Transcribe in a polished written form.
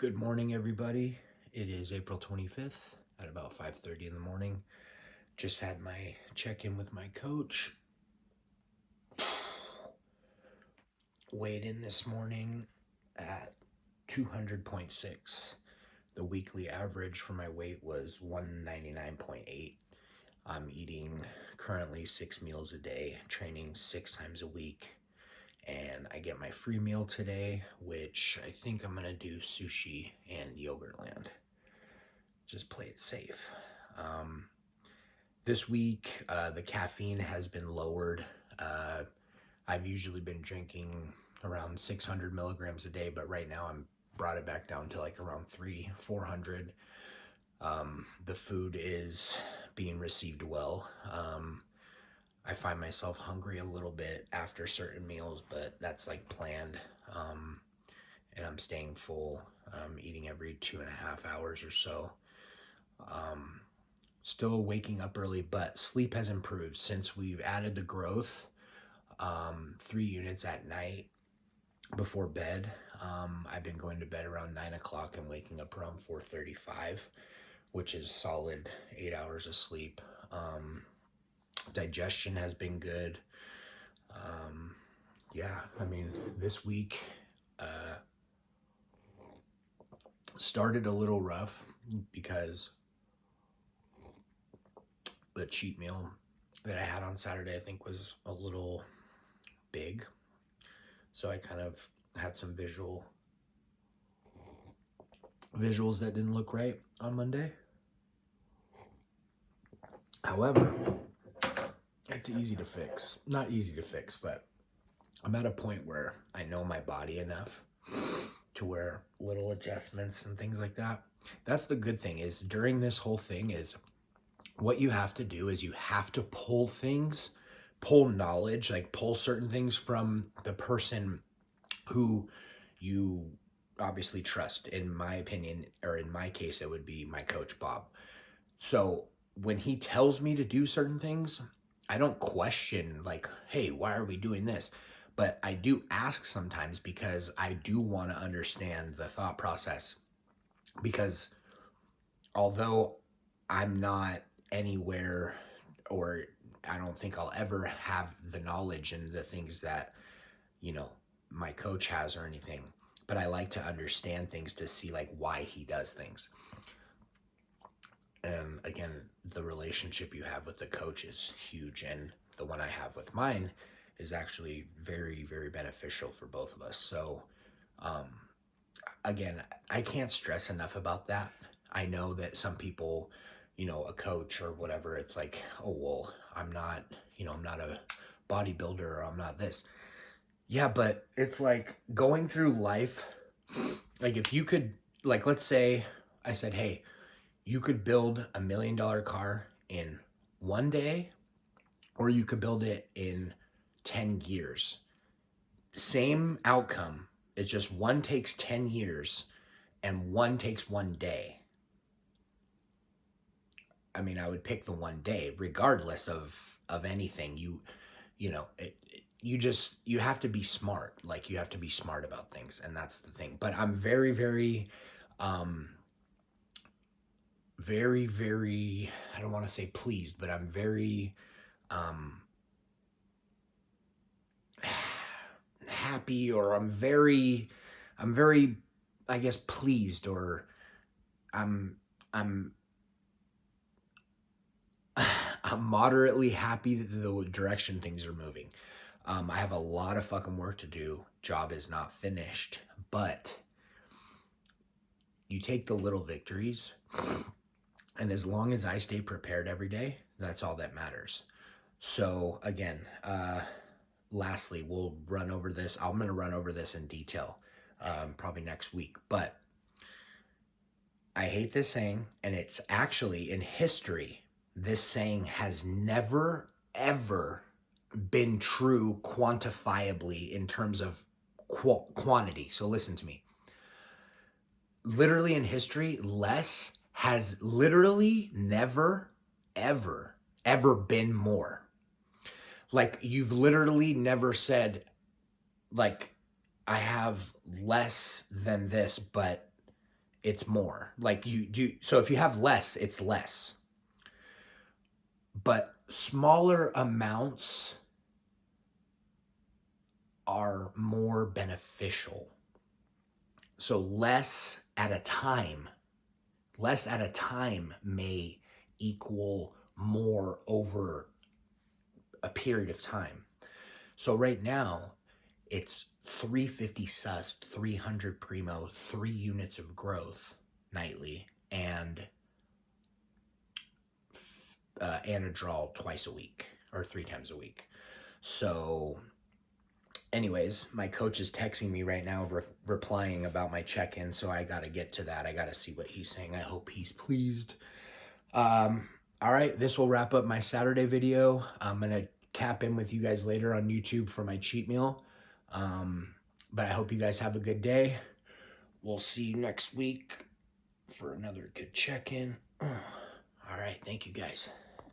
Good morning, everybody. It is April 25th at about 5:30 in the morning. Just had my check-in with my coach. Weighed in this morning at 200.6. The weekly average for my weight was 199.8. I'm eating currently 6 meals a day, training 6 times a week. And I get my free meal today, which I think I'm going to do sushi and Yogurtland. Just play it safe. This week, the caffeine has been lowered. I've usually been drinking around 600 milligrams a day, but right now I'm brought it back down to like around 400. The food is being received well. I find myself hungry a little bit after certain meals, but that's like planned. And I'm staying full, eating every 2.5 hours or so. Still waking up early, but sleep has improved since we've added the growth. 3 units at night before bed. I've been going to bed around 9 o'clock and waking up around 4:35, which is solid 8 hours of sleep. Digestion has been good. Yeah, I mean, this week started a little rough because the cheat meal that I had on Saturday, I think, was a little big. So I kind of had some visuals that didn't look right on Monday. However, it's easy to fix. Not easy to fix, but I'm at a point where I know my body enough to where little adjustments and things like that. That's the good thing is during this whole thing is what you have to do is you have to pull knowledge, like pull certain things from the person who you obviously trust. In my opinion, or in my case, it would be my coach, Bob. So when he tells me to do certain things, I don't question like, hey, why are we doing this? But I do ask sometimes because I do want to understand the thought process. Because although I'm not anywhere, or I don't think I'll ever have the knowledge and the things that, my coach has or anything, but I like to understand things to see like why he does things. And again, the relationship you have with the coach is huge, and the one I have with mine is actually very, very beneficial for both of us. So again, I can't stress enough about that. I know that some people, a coach or whatever, it's like, oh, well, I'm not a bodybuilder, or I'm not this. Yeah, but it's like going through life, like if you could, like, let's say I said, hey, you could build $1 million car in one day, or you could build it in 10 years. Same outcome. It's just one takes 10 years and one takes one day. I mean, I would pick the one day regardless of anything. You have to be smart. Like, you have to be smart about things, and that's the thing. But I'm very, very very, very, I don't want to say pleased, but I'm very happy, or I'm very, I guess, pleased, or I'm I'm I'm moderately happy that the direction things are moving. I have a lot of fucking work to do. Job is not finished, but you take the little victories, and as long as I stay prepared every day, that's all that matters. So again, lastly, we'll run over this. I'm going to run over this in detail probably next week. But I hate this saying, and it's actually in history, this saying has never, ever been true quantifiably in terms of quantity. So listen to me. Literally in history, less has literally never, ever, ever been more. Like, you've literally never said, like, I have less than this, but it's more. Like you do. So if you have less, it's less. But smaller amounts are more beneficial. So less at a time may equal more over a period of time. So right now, it's 350 sus, 300 primo, 3 units of growth nightly, and anadrol twice a week or 3 times a week. So anyways, my coach is texting me right now, replying about my check-in, so I got to get to that. I got to see what he's saying. I hope he's pleased. All right, this will wrap up my Saturday video. I'm going to cap in with you guys later on YouTube for my cheat meal. But I hope you guys have a good day. We'll see you next week for another good check-in. All right, thank you guys.